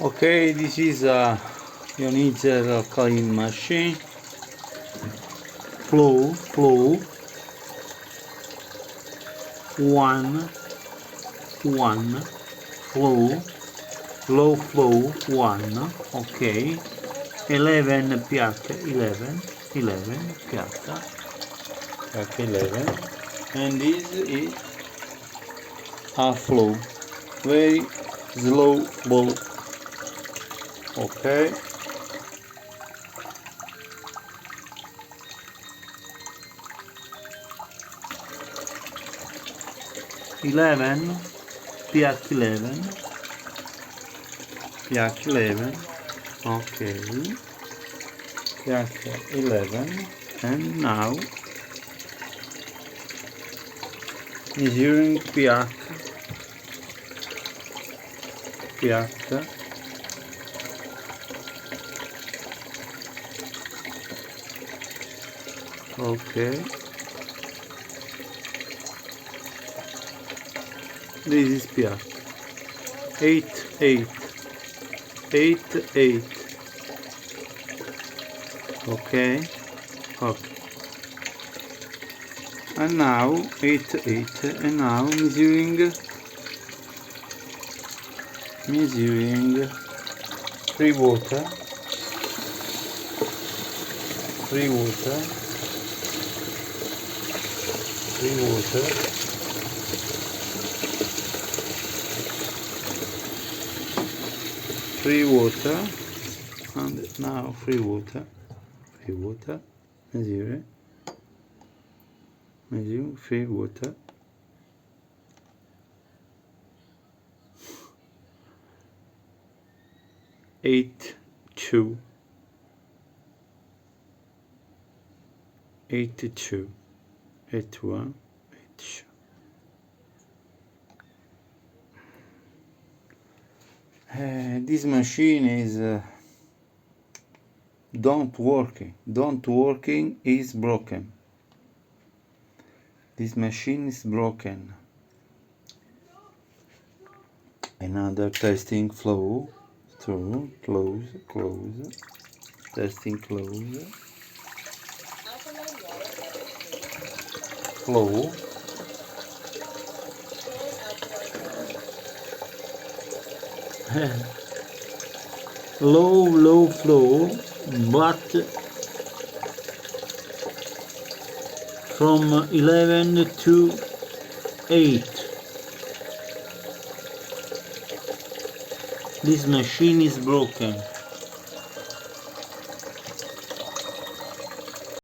Okay, this is a ionizer alkaline machine. Flow 1 flow, low flow 1, okay, 11 pH 11 pH 11, and this is a flow, very slow flow, okay. pH 11, okay, pH 11, and now measuring pH, okay, this is pH 8, okay, and now 8, and now measuring free water, free water, and now free water, measuring free water, 82, 81, 82. This machine is don't working is broken. This machine is broken. Another testing flow through, close, testing close, flow, low flow, but from 11 to 8. This machine is broken.